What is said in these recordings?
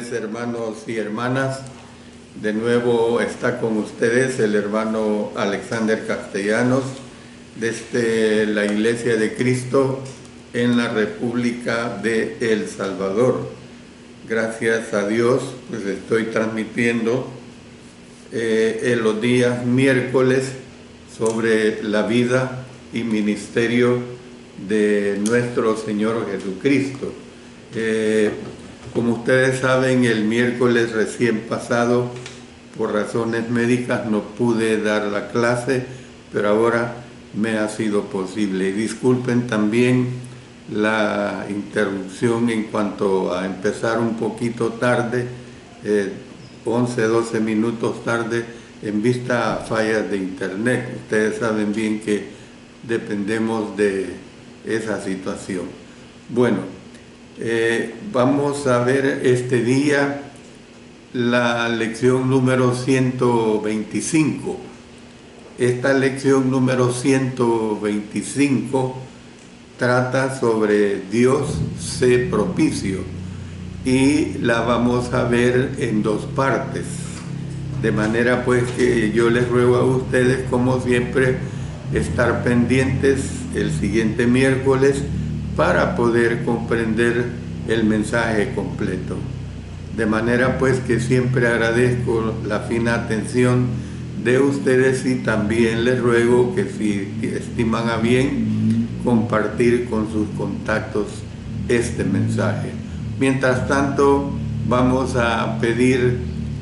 tardes, hermanos y hermanas. De nuevo está con ustedes el hermano Alexander Castellanos desde la Iglesia de Cristo en la República de El Salvador. Gracias a Dios, pues estoy transmitiendo en los días miércoles sobre la vida y ministerio de nuestro Señor Jesucristo. Como ustedes saben, el miércoles recién pasado, por razones médicas, no pude dar la clase, pero ahora me ha sido posible. Y disculpen también la interrupción en cuanto a empezar un poquito tarde, 11, 12 minutos tarde, en vista a fallas de internet. Ustedes saben bien que dependemos de esa situación. Bueno, vamos a ver este día la lección número 125. Esta lección número 125 trata sobre Dios sé propicio y la vamos a ver en dos partes. De manera pues que yo les ruego a ustedes, como siempre, estar pendientes el siguiente miércoles para poder comprender el mensaje completo. De manera pues que siempre agradezco la fina atención de ustedes y también les ruego que si estiman a bien compartir con sus contactos este mensaje. Mientras tanto, vamos a pedir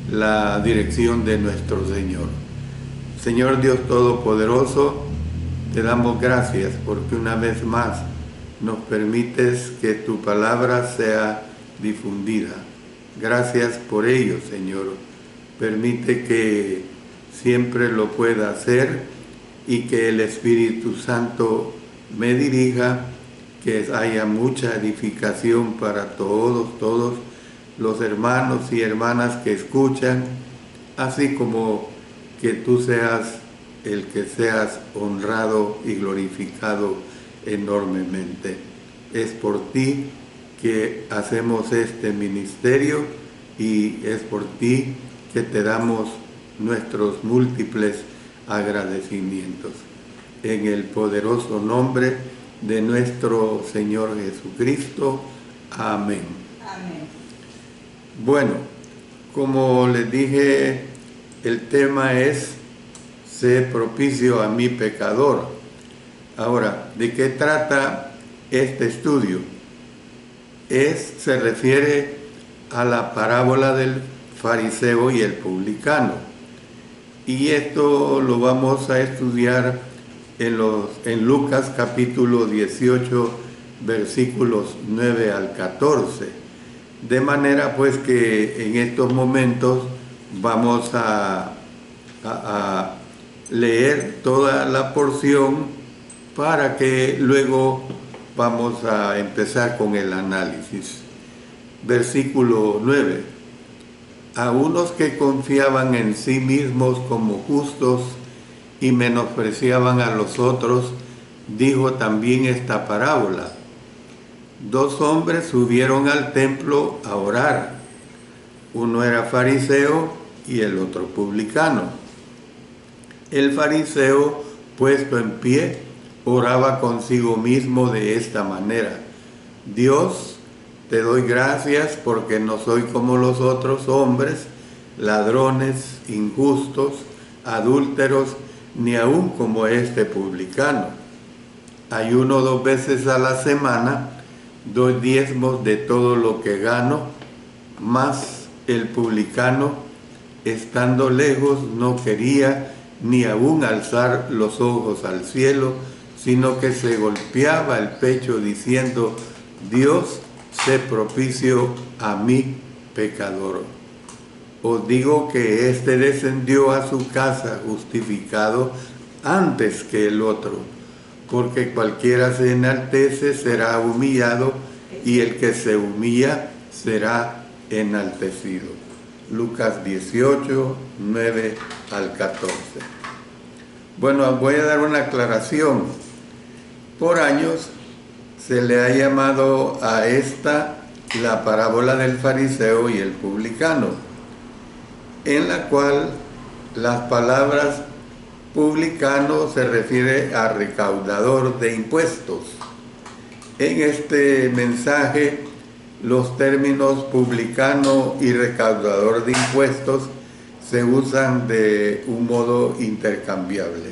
la dirección de nuestro Señor. Señor Dios Todopoderoso, te damos gracias porque una vez más nos permites que tu palabra sea difundida. Gracias por ello, Señor. Permite que siempre lo pueda hacer y que el Espíritu Santo me dirija, que haya mucha edificación para todos los hermanos y hermanas que escuchan, así como que tú seas el que seas honrado y glorificado enormemente. Es por ti que hacemos este ministerio y es por ti que te damos nuestros múltiples agradecimientos. En el poderoso nombre de nuestro Señor Jesucristo. Amén. Amén. Bueno, como les dije, el tema es sé propicio a mi pecador. Ahora, ¿de qué trata este estudio? Se refiere a la parábola del fariseo y el publicano. Y esto lo vamos a estudiar en Lucas capítulo 18, versículos 9 al 14. De manera pues que en estos momentos vamos a leer toda la porción para que luego vamos a empezar con el análisis. Versículo 9. A unos que confiaban en sí mismos como justos y menospreciaban a los otros, dijo también esta parábola. Dos hombres subieron al templo a orar. Uno era fariseo y el otro publicano. El fariseo, puesto en pie, oraba consigo mismo de esta manera: Dios, te doy gracias porque no soy como los otros hombres, ladrones, injustos, adúlteros, ni aun como este publicano. Ayuno 2 veces a la semana, doy diezmos de todo lo que gano, mas el publicano, estando lejos, no quería ni aun alzar los ojos al cielo, sino que se golpeaba el pecho diciendo: Dios, sé propicio a mi pecador. Os digo que éste descendió a su casa justificado antes que el otro, porque cualquiera se enaltece será humillado, y el que se humilla será enaltecido. Lucas 18, 9 al 14. Bueno, voy a dar una aclaración. Por años se le ha llamado a esta la parábola del fariseo y el publicano, en la cual las palabras publicano se refiere a recaudador de impuestos. En este mensaje, los términos publicano y recaudador de impuestos se usan de un modo intercambiable.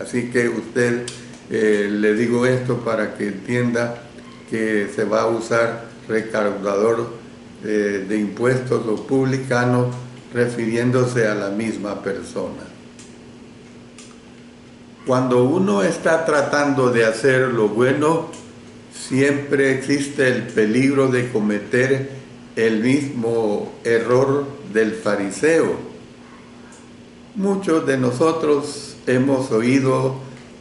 Así que usted, le digo esto para que entienda que se va a usar recaudador de impuestos o publicano refiriéndose a la misma persona. Cuando uno está tratando de hacer lo bueno, siempre existe el peligro de cometer el mismo error del fariseo. Muchos de nosotros hemos oído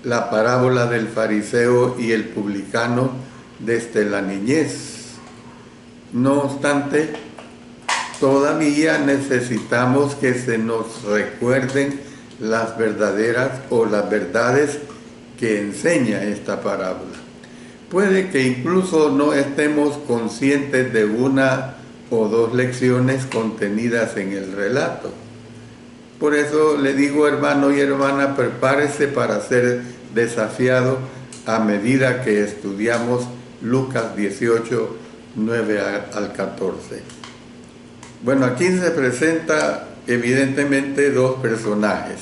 la parábola del fariseo y el publicano desde la niñez. No obstante, todavía necesitamos que se nos recuerden las verdaderas o las verdades que enseña esta parábola. Puede que incluso no estemos conscientes de una o dos lecciones contenidas en el relato. Por eso le digo, hermano y hermana, prepárese para ser desafiado a medida que estudiamos Lucas 18, 9 al 14. Bueno, aquí se presenta evidentemente dos personajes.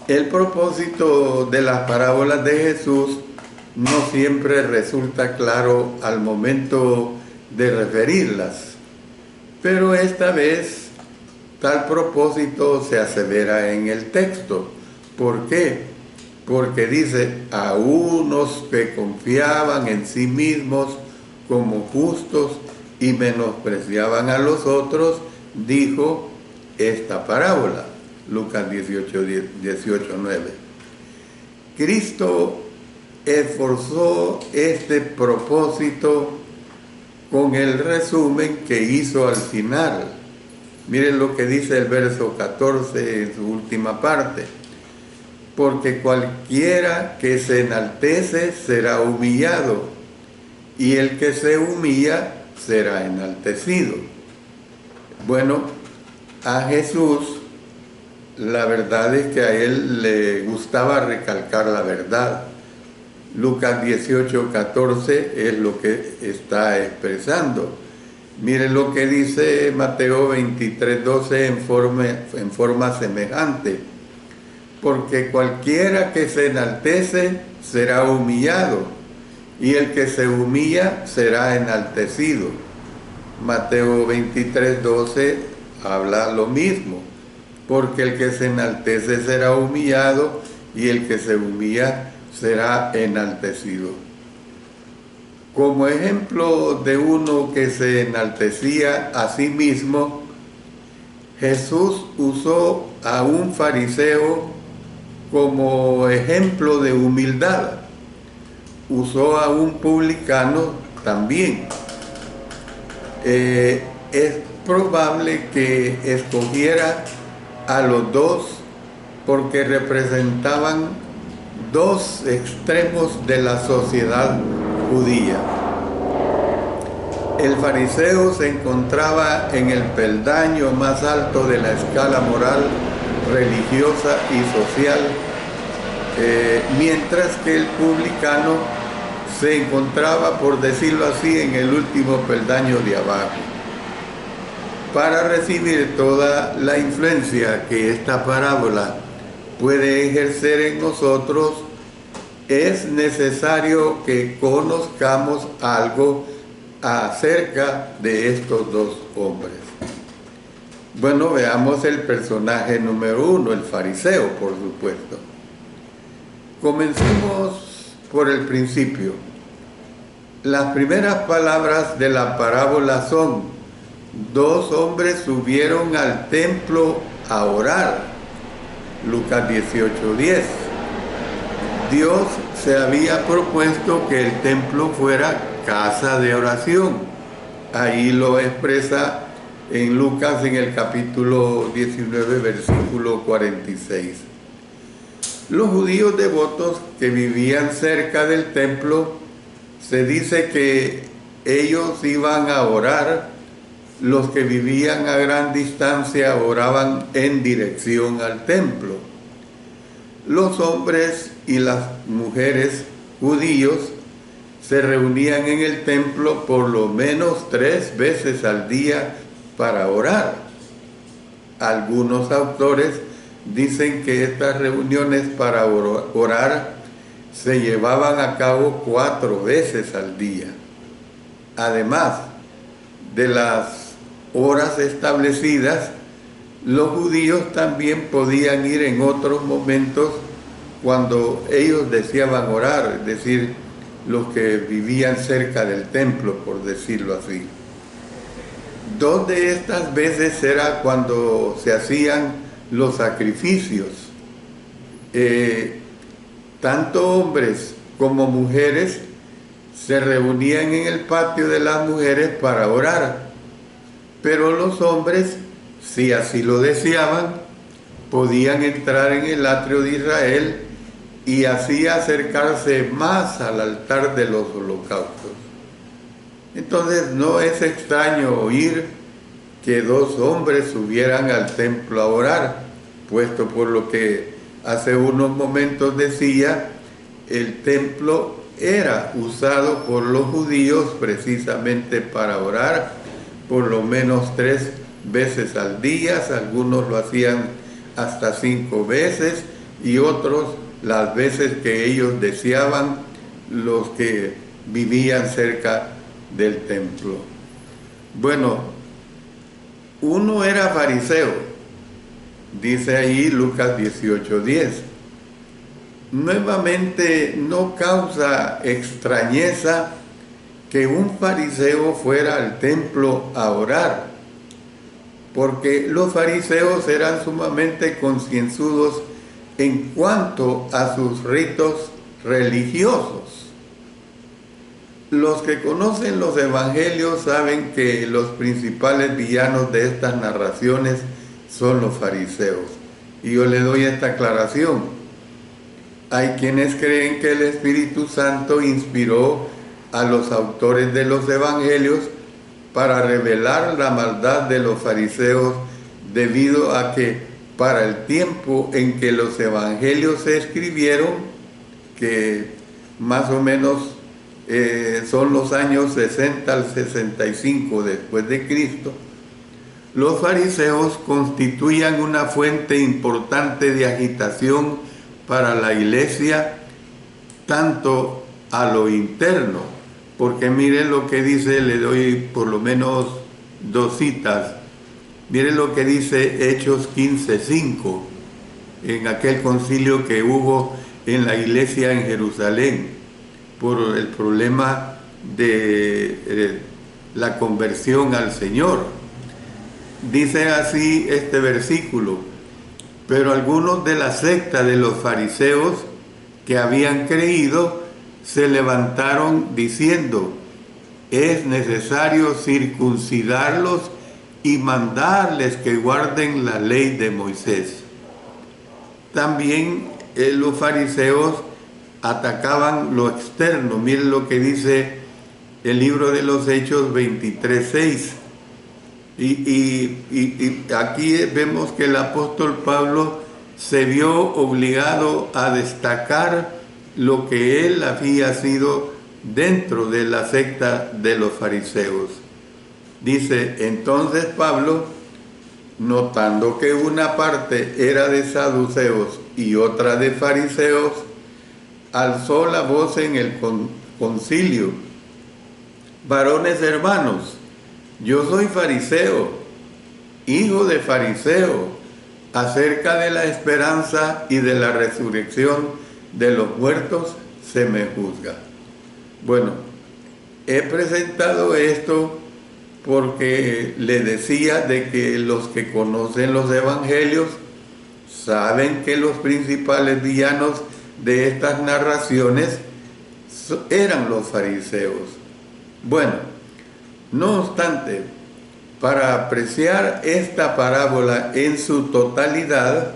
El propósito de las parábolas de Jesús no siempre resulta claro al momento de referirlas, pero esta vez tal propósito se asevera en el texto. ¿Por qué? Porque dice, a unos que confiaban en sí mismos como justos y menospreciaban a los otros, dijo esta parábola. Lucas 18, 9. Cristo esforzó este propósito con el resumen que hizo al final. Miren lo que dice el verso 14 en su última parte. Porque cualquiera que se enaltece será humillado, y el que se humilla será enaltecido. Bueno, a Jesús la verdad es que a él le gustaba recalcar la verdad. Lucas 18, 14 es lo que está expresando. Miren lo que dice Mateo 23, 12 en forma semejante. Porque cualquiera que se enaltece será humillado, y el que se humilla será enaltecido. Mateo 23, 12 habla lo mismo. Porque el que se enaltece será humillado, y el que se humilla será enaltecido. Como ejemplo de uno que se enaltecía a sí mismo, Jesús usó a un fariseo como ejemplo de humildad. Usó a un publicano también. Es probable que escogiera a los dos porque representaban dos extremos de la sociedad judía. El fariseo se encontraba en el peldaño más alto de la escala moral, religiosa y social, mientras que el publicano se encontraba, por decirlo así, en el último peldaño de abajo. Para recibir toda la influencia que esta parábola puede ejercer en nosotros, es necesario que conozcamos algo acerca de estos dos hombres. Bueno, veamos el personaje número uno, el fariseo, por supuesto. Comencemos por el principio. Las primeras palabras de la parábola son: dos hombres subieron al templo a orar. Lucas 18:10. Dios se había propuesto que el templo fuera casa de oración. Ahí lo expresa en Lucas en el capítulo 19, versículo 46. Los judíos devotos que vivían cerca del templo, se dice que ellos iban a orar. Los que vivían a gran distancia oraban en dirección al templo. Los hombres y las mujeres judíos se reunían en el templo por lo menos 3 veces al día para orar. Algunos autores dicen que estas reuniones para orar se llevaban a cabo 4 veces al día. Además de las horas establecidas, los judíos también podían ir en otros momentos cuando ellos deseaban orar, es decir, los que vivían cerca del templo, por decirlo así. 2 de estas veces era cuando se hacían los sacrificios. Tanto hombres como mujeres se reunían en el patio de las mujeres para orar, pero los hombres, si así lo deseaban, podían entrar en el atrio de Israel y así acercarse más al altar de los holocaustos. Entonces no es extraño oír que 2 hombres subieran al templo a orar, puesto por lo que hace unos momentos decía, el templo era usado por los judíos precisamente para orar por lo menos 3 veces al día, algunos lo hacían hasta 5 veces y otros las veces que ellos deseaban, los que vivían cerca del templo. Bueno, uno era fariseo, dice ahí Lucas 18:10. Nuevamente no causa extrañeza que un fariseo fuera al templo a orar, porque los fariseos eran sumamente concienzudos en cuanto a sus ritos religiosos. Los que conocen los evangelios saben que los principales villanos de estas narraciones son los fariseos. Y yo le doy esta aclaración. Hay quienes creen que el Espíritu Santo inspiró a los autores de los evangelios para revelar la maldad de los fariseos, debido a que para el tiempo en que los evangelios se escribieron, que más o menos son los años 60 al 65 después de Cristo, los fariseos constituían una fuente importante de agitación para la iglesia, tanto a lo interno, porque miren lo que dice, le doy por lo menos 2 citas. Miren lo que dice Hechos 15:5, en aquel concilio que hubo en la iglesia en Jerusalén, por el problema de la conversión al Señor. Dice así este versículo: pero algunos de la secta de los fariseos que habían creído se levantaron diciendo: es necesario circuncidarlos y mandarles que guarden la ley de Moisés. También los fariseos atacaban lo externo. Miren lo que dice el libro de los Hechos 23:6. Y aquí vemos que el apóstol Pablo se vio obligado a destacar lo que él había sido dentro de la secta de los fariseos. Dice: entonces Pablo, notando que una parte era de saduceos y otra de fariseos, alzó la voz en el concilio: varones hermanos, yo soy fariseo, hijo de fariseo, acerca de la esperanza y de la resurrección de los muertos se me juzga. Bueno, he presentado esto porque le decía de que los que conocen los evangelios saben que los principales villanos de estas narraciones eran los fariseos. Bueno, no obstante, para apreciar esta parábola en su totalidad,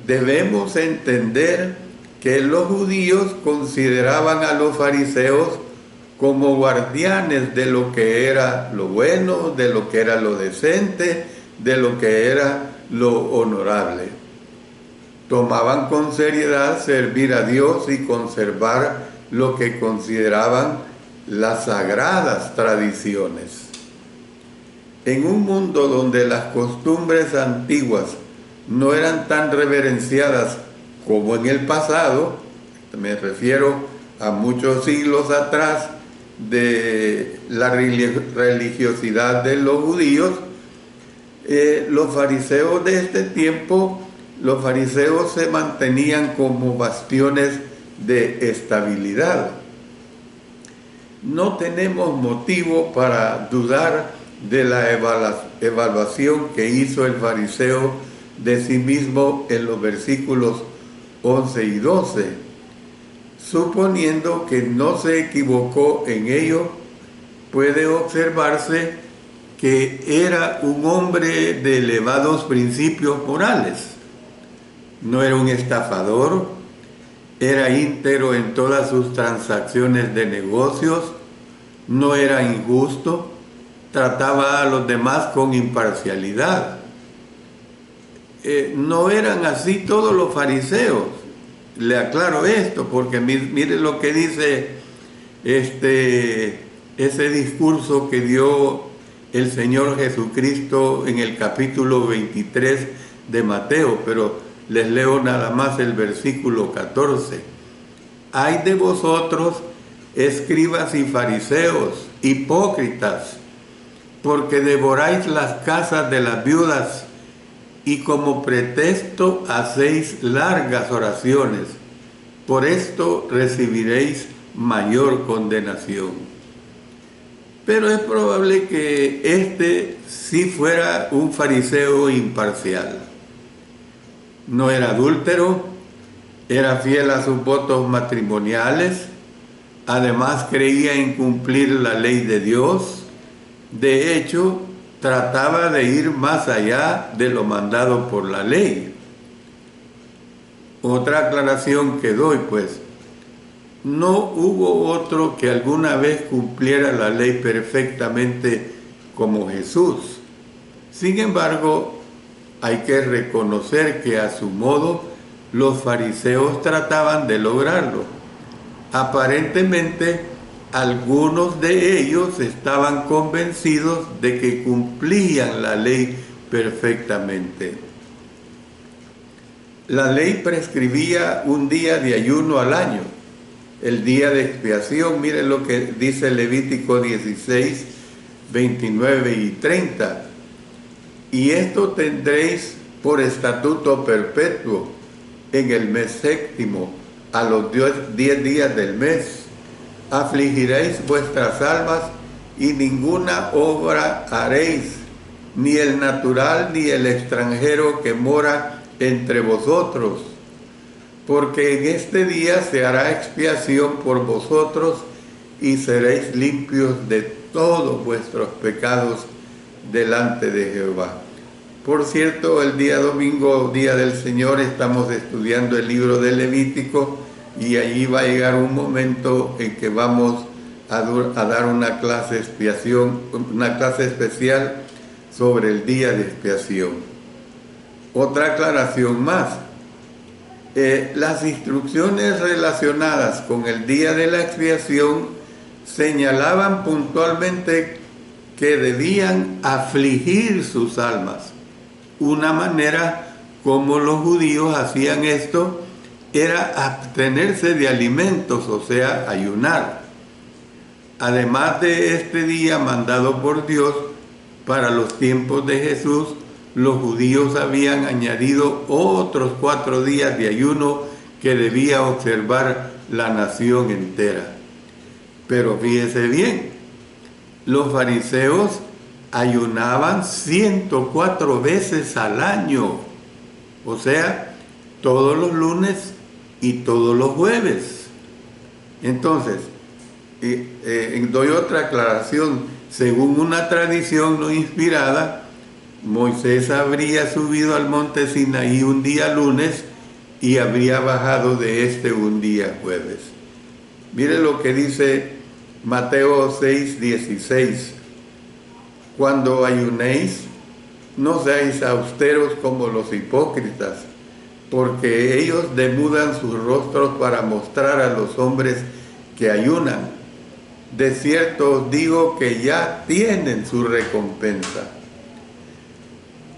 debemos entender que los judíos consideraban a los fariseos como guardianes de lo que era lo bueno, de lo que era lo decente, de lo que era lo honorable. Tomaban con seriedad servir a Dios y conservar lo que consideraban las sagradas tradiciones. En un mundo donde las costumbres antiguas no eran tan reverenciadas como en el pasado, me refiero a muchos siglos atrás de la religiosidad de los judíos, los fariseos de este tiempo, los fariseos se mantenían como bastiones de estabilidad. No tenemos motivo para dudar de la evaluación que hizo el fariseo de sí mismo en los versículos 11 y 12. Suponiendo que no se equivocó en ello, puede observarse que era un hombre de elevados principios morales. No era un estafador, era íntegro en todas sus transacciones de negocios, no era injusto, trataba a los demás con imparcialidad. No eran así todos los fariseos. Le aclaro esto porque mire lo que dice ese discurso que dio el Señor Jesucristo en el capítulo 23 de Mateo, pero les leo nada más el versículo 14. Ay de vosotros, escribas y fariseos, hipócritas, porque devoráis las casas de las viudas y como pretexto hacéis largas oraciones. Por esto recibiréis mayor condenación. Pero es probable que este sí fuera un fariseo imparcial. No era adúltero, era fiel a sus votos matrimoniales, además creía en cumplir la ley de Dios. De hecho, trataba de ir más allá de lo mandado por la ley. Otra aclaración que doy, pues, no hubo otro que alguna vez cumpliera la ley perfectamente como Jesús. Sin embargo, hay que reconocer que a su modo los fariseos trataban de lograrlo. Aparentemente, algunos de ellos estaban convencidos de que cumplían la ley perfectamente. La ley prescribía un día de ayuno al año, el día de expiación. Miren lo que dice Levítico 16, 29 y 30. Y esto tendréis por estatuto perpetuo en el mes séptimo, a los 10 días del mes. Afligiréis vuestras almas y ninguna obra haréis, ni el natural ni el extranjero que mora entre vosotros, porque en este día se hará expiación por vosotros y seréis limpios de todos vuestros pecados delante de Jehová. Por cierto, el día domingo, día del Señor, estamos estudiando el libro de Levítico y allí va a llegar un momento en que vamos a dar una clase especial sobre el día de expiación. Otra aclaración más. Las instrucciones relacionadas con el día de la expiación señalaban puntualmente que debían afligir sus almas. Una manera como los judíos hacían esto era abstenerse de alimentos, o sea, ayunar. Además de este día mandado por Dios para los tiempos de Jesús, los judíos habían añadido otros 4 días de ayuno que debía observar la nación entera. Pero fíjese bien, los fariseos ayunaban 104 veces al año, o sea, todos los lunes y todos los jueves. Entonces, doy otra aclaración. Según una tradición no inspirada, Moisés habría subido al monte Sinaí un día lunes y habría bajado de un día jueves. Mire lo que dice Mateo 6:16. Cuando ayunéis, no seáis austeros como los hipócritas, porque ellos demudan sus rostros para mostrar a los hombres que ayunan. De cierto os digo que ya tienen su recompensa.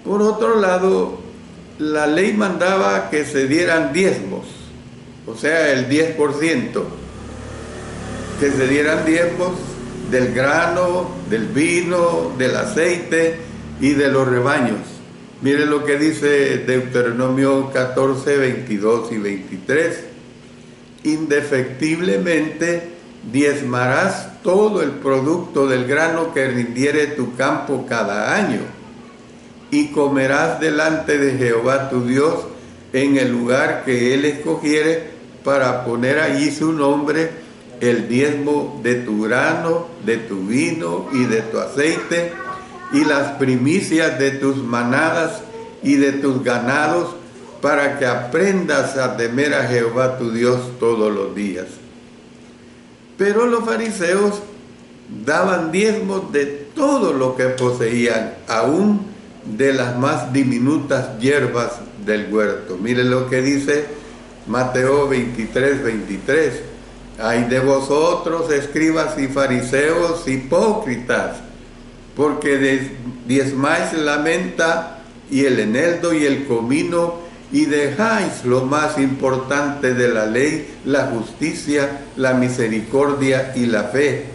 Por otro lado, la ley mandaba que se dieran diezmos, o sea, el 10%, que se dieran diezmos del grano, del vino, del aceite y de los rebaños. Mire lo que dice Deuteronomio 14, 22 y 23. Indefectiblemente diezmarás todo el producto del grano que rindiere tu campo cada año, y comerás delante de Jehová tu Dios en el lugar que Él escogiere para poner allí su nombre, el diezmo de tu grano, de tu vino y de tu aceite, y las primicias de tus manadas y de tus ganados, para que aprendas a temer a Jehová tu Dios todos los días. Pero los fariseos daban diezmos de todo lo que poseían, aún de las más diminutas hierbas del huerto. Miren lo que dice Mateo 23, 23. Ay de vosotros, escribas y fariseos hipócritas, porque diezmáis la menta y el eneldo y el comino, y dejáis lo más importante de la ley, la justicia, la misericordia y la fe.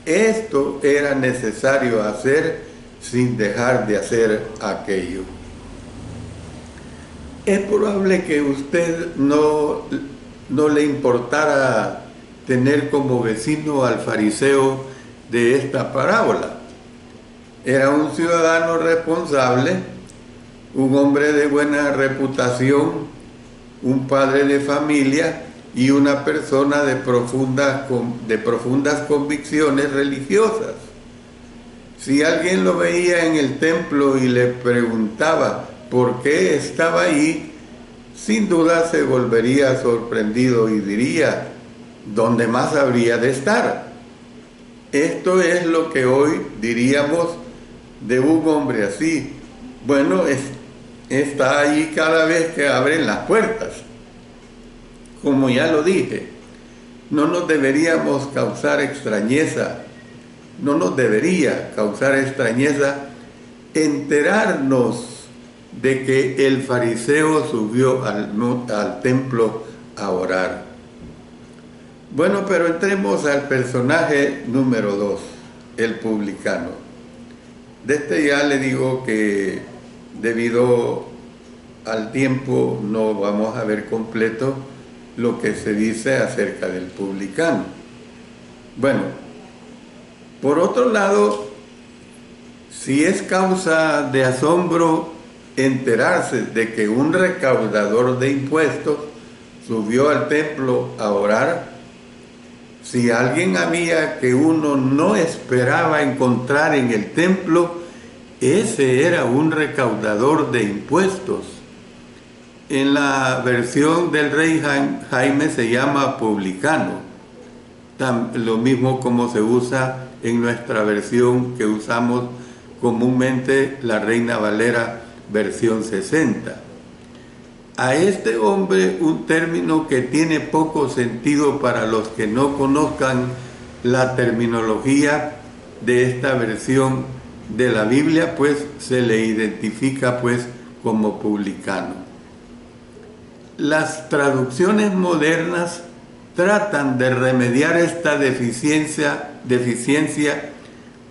Esto era necesario hacer sin dejar de hacer aquello. Es probable que usted no le importara tener como vecino al fariseo de esta parábola. Era un ciudadano responsable, un hombre de buena reputación, un padre de familia y una persona de profundas convicciones religiosas. Si alguien lo veía en el templo y le preguntaba por qué estaba ahí, sin duda se volvería sorprendido y diría: ¿dónde más habría de estar? Esto es lo que hoy diríamos de un hombre así. Bueno, está ahí cada vez que abren las puertas. Como ya lo dije, no nos debería causar extrañeza enterarnos de que el fariseo subió al templo a orar. Bueno, pero entremos al personaje número 2, el publicano. De este ya le digo que debido al tiempo no vamos a ver completo lo que se dice acerca del publicano. Bueno, por otro lado, si es causa de asombro enterarse de que un recaudador de impuestos subió al templo a orar, si alguien había que uno no esperaba encontrar en el templo, ese era un recaudador de impuestos. En la versión del rey Jaime se llama publicano, lo mismo como se usa en nuestra versión que usamos comúnmente, la Reina Valera versión 60. A este hombre, un término que tiene poco sentido para los que no conozcan la terminología de esta versión de la Biblia, pues se le identifica pues como publicano. Las traducciones modernas tratan de remediar esta deficiencia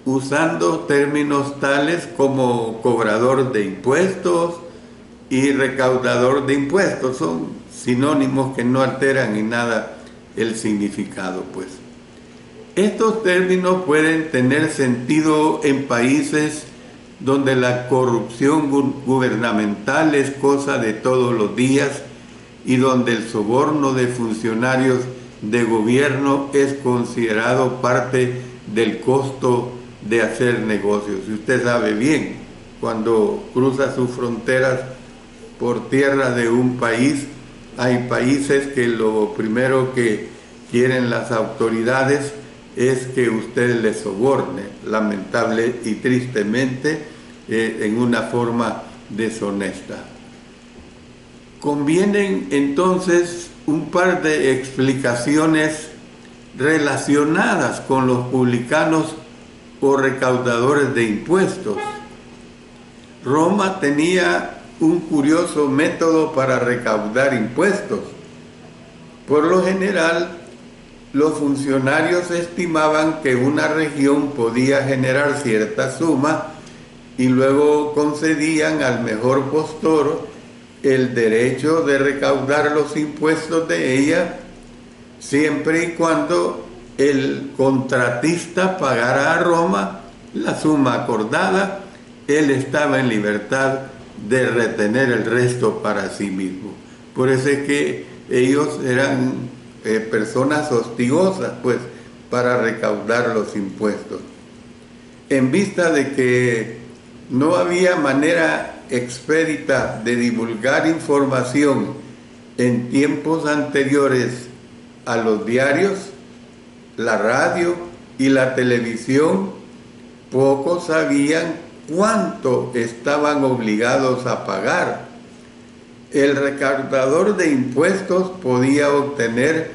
usando términos tales como cobrador de impuestos y recaudador de impuestos. Son sinónimos que no alteran en nada el significado, pues. Estos términos pueden tener sentido en países donde la corrupción gubernamental es cosa de todos los días y donde el soborno de funcionarios de gobierno es considerado parte del costo de hacer negocios. Y usted sabe bien, cuando cruza sus fronteras por tierra de un país, hay países que lo primero que quieren las autoridades es que usted le soborne, lamentable y tristemente, en una forma deshonesta. Convienen entonces un par de explicaciones relacionadas con los publicanos o recaudadores de impuestos. Roma tenía un curioso método para recaudar impuestos. Por lo general, los funcionarios estimaban que una región podía generar cierta suma y luego concedían al mejor postor el derecho de recaudar los impuestos de ella, siempre y cuando el contratista pagara a Roma la suma acordada. Él estaba en libertad de retener el resto para sí mismo. Por eso es que ellos eran personas hostigosas, pues, para recaudar los impuestos. En vista de que no había manera expedita de divulgar información en tiempos anteriores a los diarios, la radio y la televisión, pocos sabían cuánto estaban obligados a pagar. El recaudador de impuestos podía obtener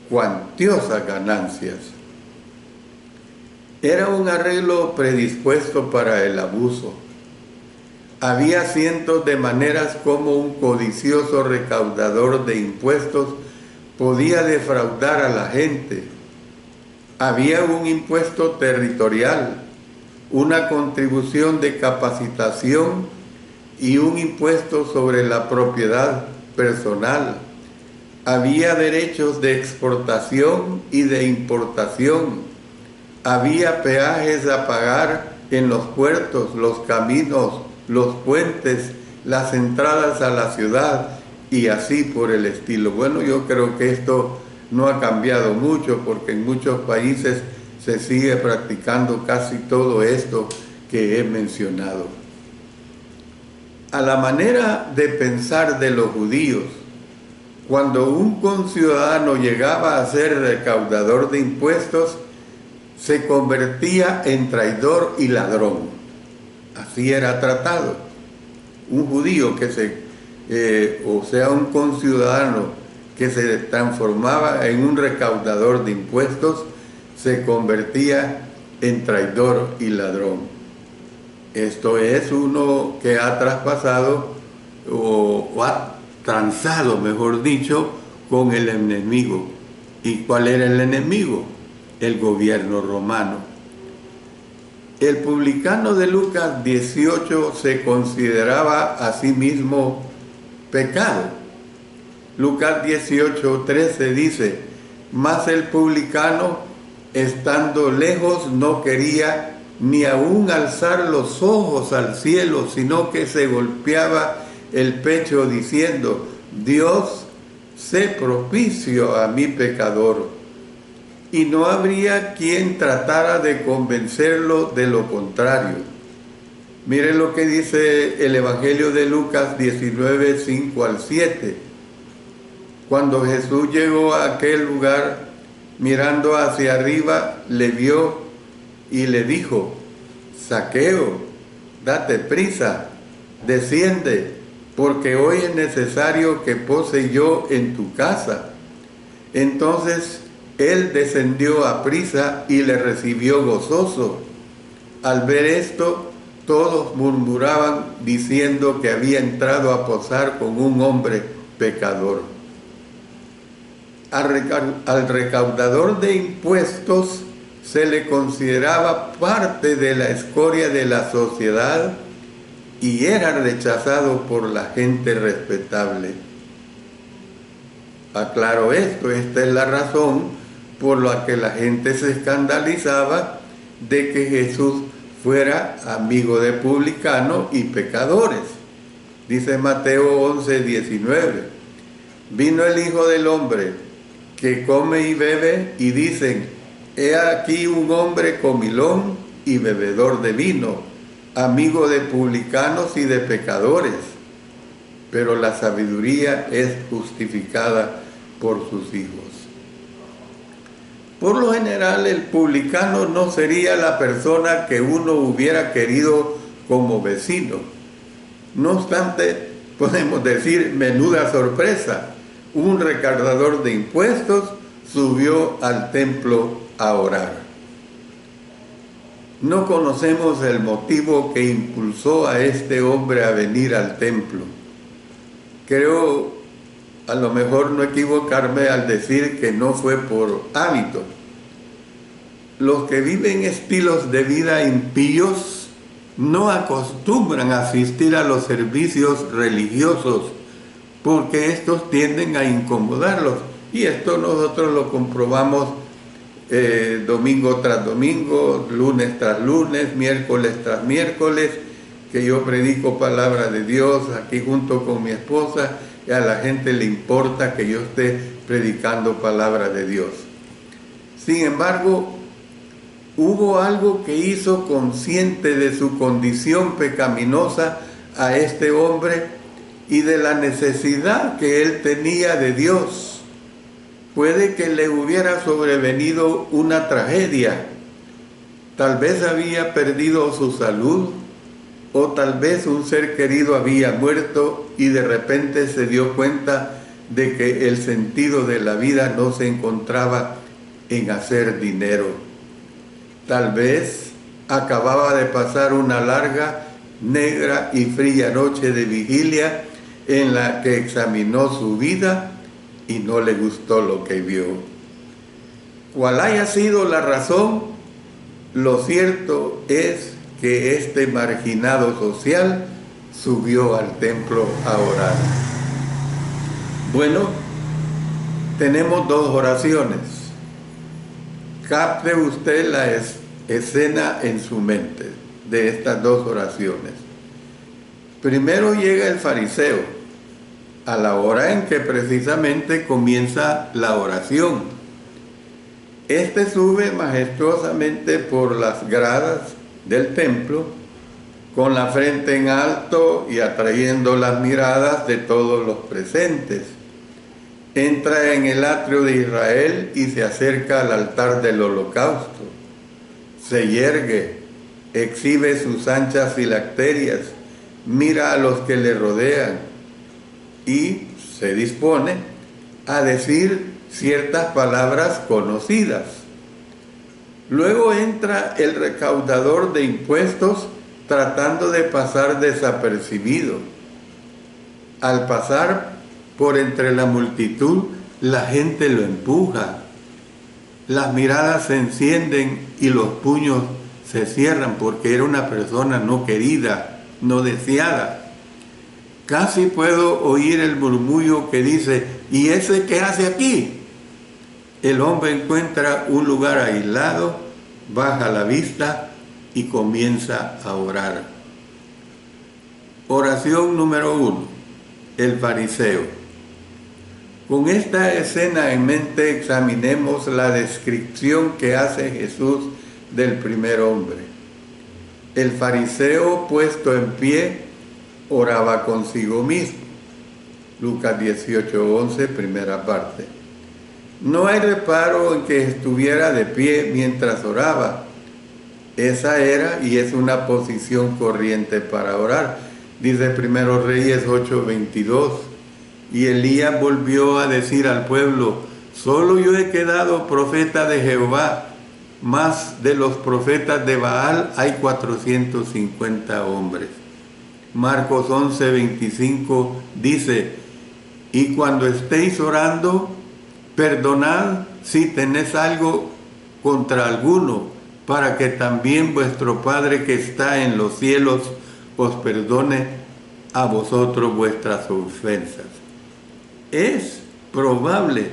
cuantiosas ganancias. Era un arreglo predispuesto para el abuso. Había cientos de maneras como un codicioso recaudador de impuestos podía defraudar a la gente. Había un impuesto territorial, una contribución de capacitación y un impuesto sobre la propiedad personal. Había derechos de exportación y de importación. Había peajes a pagar en los puertos, los caminos, los puentes, las entradas a la ciudad y así por el estilo. Bueno, yo creo que esto no ha cambiado mucho porque en muchos países se sigue practicando casi todo esto que he mencionado. A la manera de pensar de los judíos, cuando un conciudadano llegaba a ser recaudador de impuestos, se convertía en traidor y ladrón. Así era tratado. Un judío un conciudadano que se transformaba en un recaudador de impuestos, se convertía en traidor y ladrón. Esto es uno que ha traspasado o ha transado, mejor dicho, con el enemigo. ¿Y cuál era el enemigo? El gobierno romano. El publicano de Lucas 18 se consideraba a sí mismo pecado. Lucas 18:13 dice: mas el publicano, estando lejos, no quería ni aún alzar los ojos al cielo, sino que se golpeaba el pecho diciendo: Dios, sé propicio a mi pecador. Y no habría quien tratara de convencerlo de lo contrario. Miren lo que dice el Evangelio de Lucas 19, 5 al 7. Cuando Jesús llegó a aquel lugar, mirando hacia arriba, le vio y le dijo: Zaqueo, date prisa, desciende, porque hoy es necesario que pose yo en tu casa. Entonces él descendió a prisa y le recibió gozoso. Al ver esto, todos murmuraban diciendo que había entrado a posar con un hombre pecador. Al recaudador de impuestos se le consideraba parte de la escoria de la sociedad y era rechazado por la gente respetable. Aclaro esto, esta es la razón por la que la gente se escandalizaba de que Jesús fuera amigo de publicanos y pecadores. Dice Mateo 11, 19: vino el Hijo del Hombre, que come y bebe, y dicen: he aquí un hombre comilón y bebedor de vino, amigo de publicanos y de pecadores. Pero la sabiduría es justificada por sus hijos. Por lo general, el publicano no sería la persona que uno hubiera querido como vecino. No obstante, podemos decir, menuda sorpresa, un recaudador de impuestos subió al templo a orar. No conocemos el motivo que impulsó a este hombre a venir al templo. Creo, a lo mejor no equivocarme al decir que no fue por hábito. Los que viven estilos de vida impíos no acostumbran a asistir a los servicios religiosos porque estos tienden a incomodarlos. Y esto nosotros lo comprobamos domingo tras domingo, lunes tras lunes, miércoles tras miércoles, que yo predico palabra de Dios aquí junto con mi esposa, y a la gente le importa que yo esté predicando palabra de Dios. Sin embargo, hubo algo que hizo consciente de su condición pecaminosa a este hombre y de la necesidad que él tenía de Dios. Puede que le hubiera sobrevenido una tragedia. Tal vez había perdido su salud, o tal vez un ser querido había muerto y de repente se dio cuenta de que el sentido de la vida no se encontraba en hacer dinero. Tal vez acababa de pasar una larga, negra y fría noche de vigilia en la que examinó su vida y no le gustó lo que vio. Cual haya sido la razón, lo cierto es que este marginado social subió al templo a orar. Bueno, tenemos dos oraciones. Capte usted la escena en su mente de estas dos oraciones. Primero llega el fariseo, a la hora en que precisamente comienza la oración. Este sube majestuosamente por las gradas del templo, con la frente en alto y atrayendo las miradas de todos los presentes. Entra en el atrio de Israel y se acerca al altar del holocausto. Se yergue, exhibe sus anchas filacterias, mira a los que le rodean y se dispone a decir ciertas palabras conocidas. Luego entra el recaudador de impuestos tratando de pasar desapercibido. Al pasar por entre la multitud, la gente lo empuja. Las miradas se encienden y los puños se cierran porque era una persona no querida, no deseada. Casi puedo oír el murmullo que dice, ¿y ese qué hace aquí? El hombre encuentra un lugar aislado, baja la vista y comienza a orar. Oración número 1. El fariseo. Con esta escena en mente examinemos la descripción que hace Jesús del primer hombre. El fariseo puesto en pie oraba consigo mismo. Lucas 18:11, primera parte. No hay reparo en que estuviera de pie mientras oraba. Esa era y es una posición corriente para orar. Dice Primero Reyes 8:22. Y Elías volvió a decir al pueblo, solo yo he quedado profeta de Jehová, más de los profetas de Baal hay 450 hombres. Marcos 11:25 dice, y cuando estéis orando, perdonad si tenéis algo contra alguno, para que también vuestro Padre que está en los cielos os perdone a vosotros vuestras ofensas. Es probable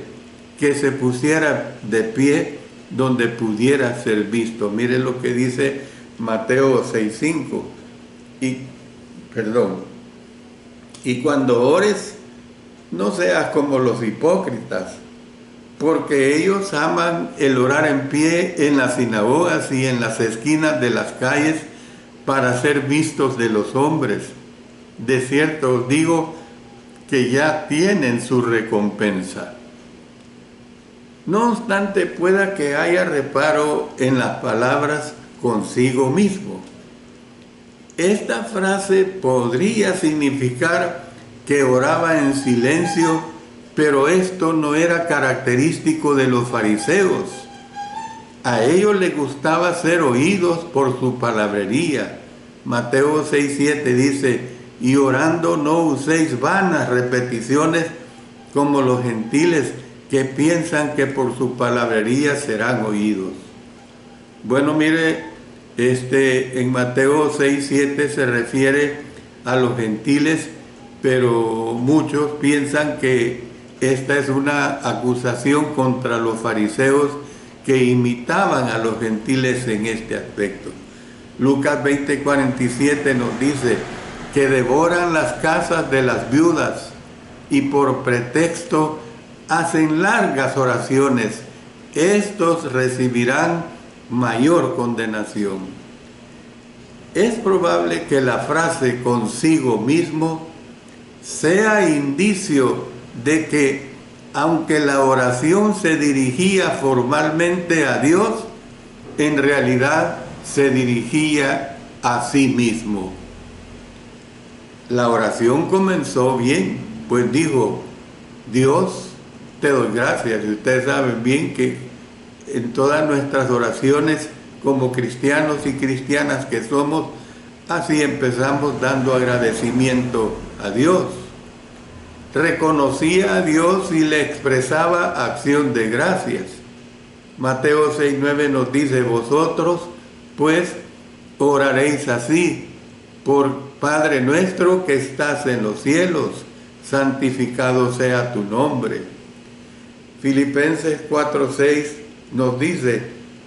que se pusiera de pie donde pudiera ser visto. Mire lo que dice Mateo 6:5. Y cuando ores, no seas como los hipócritas, porque ellos aman el orar en pie en las sinagogas y en las esquinas de las calles para ser vistos de los hombres. De cierto os digo que ya tienen su recompensa. No obstante, pueda que haya reparo en las palabras consigo mismo. Esta frase podría significar que oraba en silencio, pero esto no era característico de los fariseos. A ellos les gustaba ser oídos por su palabrería. Mateo 6:7 dice, y orando no uséis vanas repeticiones como los gentiles que piensan que por su palabrería serán oídos. Bueno, mire, en Mateo 6:7 se refiere a los gentiles, pero muchos piensan que esta es una acusación contra los fariseos que imitaban a los gentiles en este aspecto. Lucas 20:47 nos dice que devoran las casas de las viudas y por pretexto hacen largas oraciones. Estos recibirán mayor condenación. Es probable que la frase consigo mismo sea indicio de que, aunque la oración se dirigía formalmente a Dios, en realidad se dirigía a sí mismo. La oración comenzó bien, pues dijo, Dios, te doy gracias. Y ustedes saben bien que en todas nuestras oraciones, como cristianos y cristianas que somos, así empezamos dando agradecimiento a Dios. Reconocía a Dios y le expresaba acción de gracias. Mateo 6:9 nos dice, vosotros pues oraréis así, por Padre nuestro que estás en los cielos, santificado sea tu nombre. Filipenses 4:6 nos dice,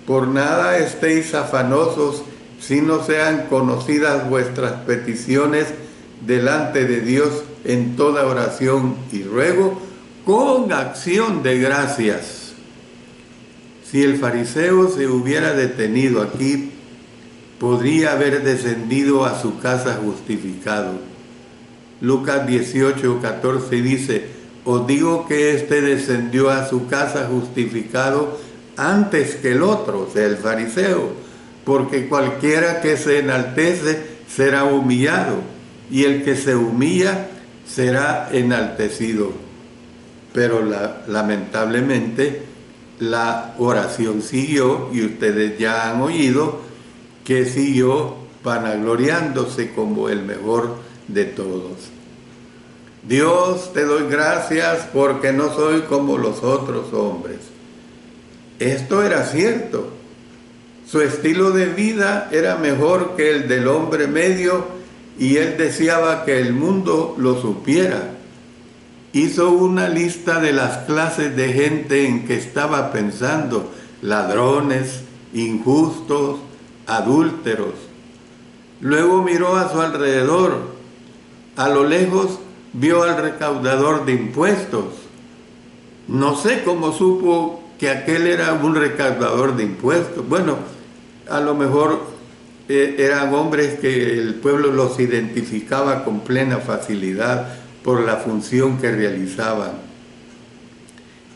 por nada estéis afanosos, si no sean conocidas vuestras peticiones delante de Dios en toda oración y ruego, con acción de gracias. Si el fariseo se hubiera detenido aquí, podría haber descendido a su casa justificado. Lucas 18:14 dice, os digo que éste descendió a su casa justificado antes que el otro, o sea, el fariseo, porque cualquiera que se enaltece será humillado, y el que se humilla será enaltecido. Pero lamentablemente la oración siguió, y ustedes ya han oído que siguió vanagloriándose como el mejor de todos. Dios, te doy gracias porque no soy como los otros hombres. Esto era cierto. Su estilo de vida era mejor que el del hombre medio y él deseaba que el mundo lo supiera. Hizo una lista de las clases de gente en que estaba pensando: ladrones, injustos, adúlteros. Luego miró a su alrededor. A lo lejos vio al recaudador de impuestos. No sé cómo supo que aquel era un recaudador de impuestos. Bueno, a lo mejor eran hombres que el pueblo los identificaba con plena facilidad por la función que realizaban.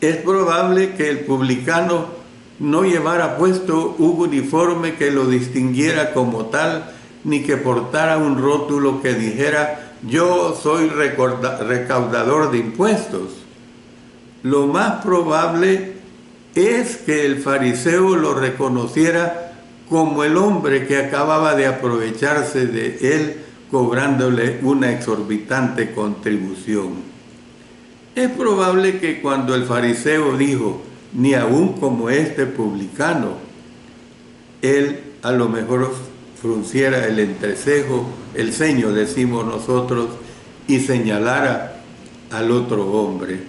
Es probable que el publicano no llevara puesto un uniforme que lo distinguiera como tal, ni que portara un rótulo que dijera: yo soy recaudador de impuestos. Lo más probable es que el fariseo lo reconociera como el hombre que acababa de aprovecharse de él, cobrándole una exorbitante contribución. Es probable que cuando el fariseo dijo: ni aún como este publicano, él a lo mejor frunciera el entrecejo, el ceño decimos nosotros, y señalara al otro hombre.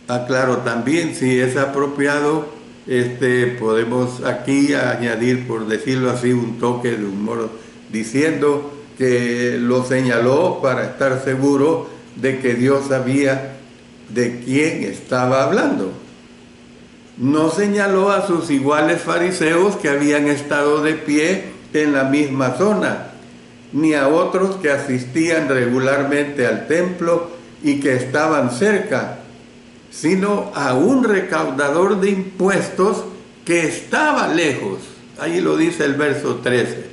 Aclaro también, si es apropiado, podemos aquí añadir, por decirlo así, un toque de humor, diciendo que lo señaló para estar seguro de que Dios sabía de quién estaba hablando. No señaló a sus iguales fariseos que habían estado de pie en la misma zona, ni a otros que asistían regularmente al templo y que estaban cerca, sino a un recaudador de impuestos que estaba lejos. Ahí lo dice el verso 13.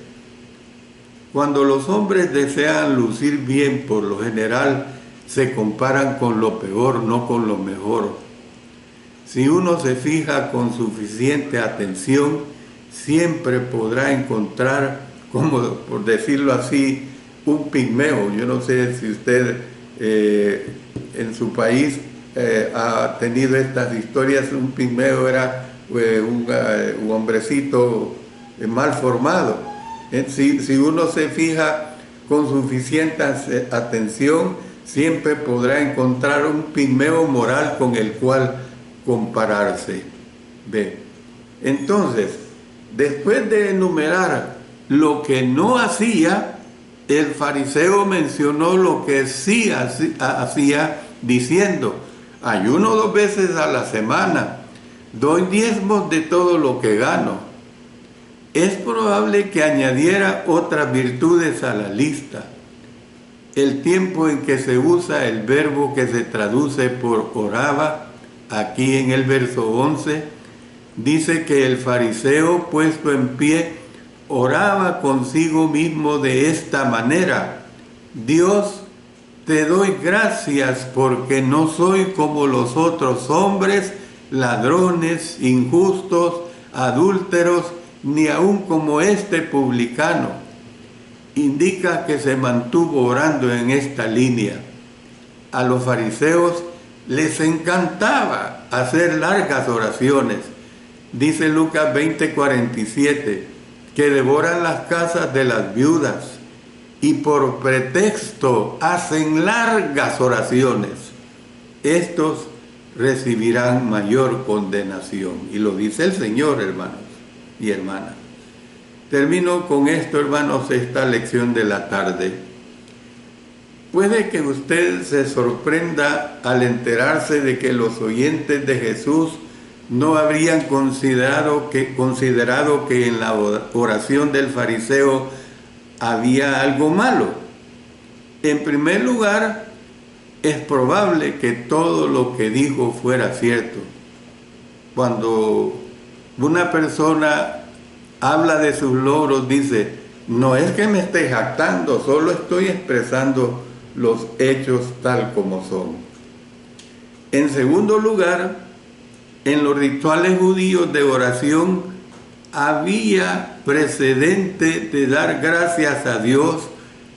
Cuando los hombres desean lucir bien, por lo general se comparan con lo peor, no con lo mejor. Si uno se fija con suficiente atención, siempre podrá encontrar, como por decirlo así, un pigmeo. Yo no sé si usted en su país ha tenido estas historias. Un pigmeo era un hombrecito mal formado. Si uno se fija con suficiente atención, siempre podrá encontrar un pigmeo moral con el cual compararse. ¿Ve? Entonces, después de enumerar lo que no hacía, el fariseo mencionó lo que sí hacía, diciendo: ayuno 2 veces a la semana, doy diezmos de todo lo que gano. Es probable que añadiera otras virtudes a la lista. El tiempo en que se usa el verbo que se traduce por oraba, aquí en el verso 11, dice que el fariseo, puesto en pie, oraba consigo mismo de esta manera: Dios, te doy gracias porque no soy como los otros hombres, ladrones, injustos, adúlteros, ni aun como este publicano. Indica que se mantuvo orando en esta línea. A los fariseos les encantaba hacer largas oraciones. Dice Lucas 20:47, que devoran las casas de las viudas y por pretexto hacen largas oraciones. Estos recibirán mayor condenación. Y lo dice el Señor, hermanos y hermanas. Termino con esto, hermanos, esta lección de la tarde. Puede que usted se sorprenda al enterarse de que los oyentes de Jesús no habrían considerado que en la oración del fariseo había algo malo. En primer lugar, es probable que todo lo que dijo fuera cierto. Cuando una persona habla de sus logros, dice: no es que me esté jactando, solo estoy expresando los hechos tal como son. En segundo lugar, en los rituales judíos de oración había precedente de dar gracias a Dios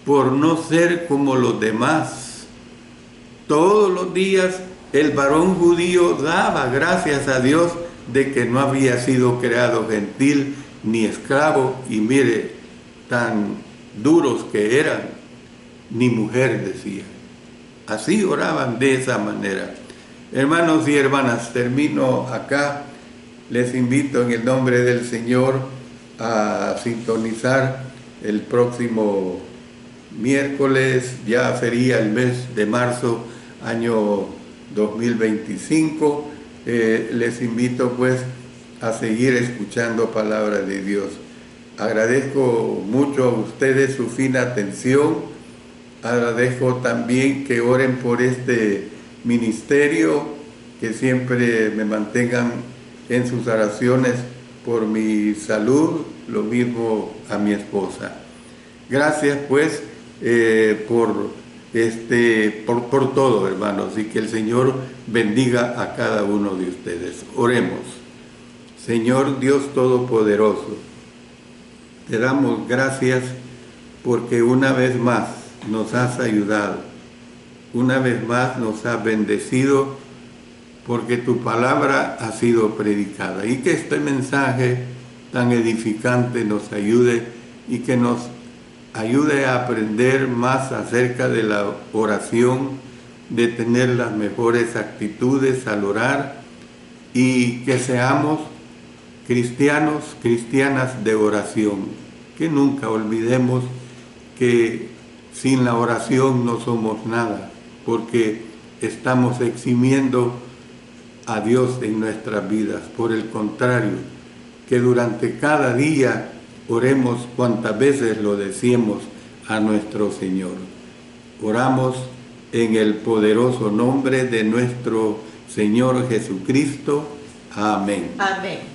por no ser como los demás. Todos los días el varón judío daba gracias a Dios de que no había sido creado gentil ni esclavo, y mire, tan duros que eran, ni mujer, decía. Así oraban de esa manera. Hermanos y hermanas, termino acá. Les invito en el nombre del Señor a sintonizar el próximo miércoles, ya sería el mes de marzo, año 2025. Les invito pues a seguir escuchando palabra de Dios. Agradezco mucho a ustedes su fina atención. Agradezco también que oren por este ministerio, que siempre me mantengan en sus oraciones por mi salud, lo mismo a mi esposa. Gracias pues por todo, hermanos, y que el Señor bendiga a cada uno de ustedes. Oremos. Señor Dios Todopoderoso, te damos gracias porque una vez más nos has ayudado, una vez más nos has bendecido, porque tu palabra ha sido predicada, y que este mensaje tan edificante nos ayude y que nos ayude a aprender más acerca de la oración, de tener las mejores actitudes al orar, y que seamos cristianos, cristianas de oración, que nunca olvidemos que sin la oración no somos nada, porque estamos eximiendo a Dios en nuestras vidas. Por el contrario, que durante cada día oremos cuantas veces lo decimos a nuestro Señor. Oramos en el poderoso nombre de nuestro Señor Jesucristo. Amén. Amén.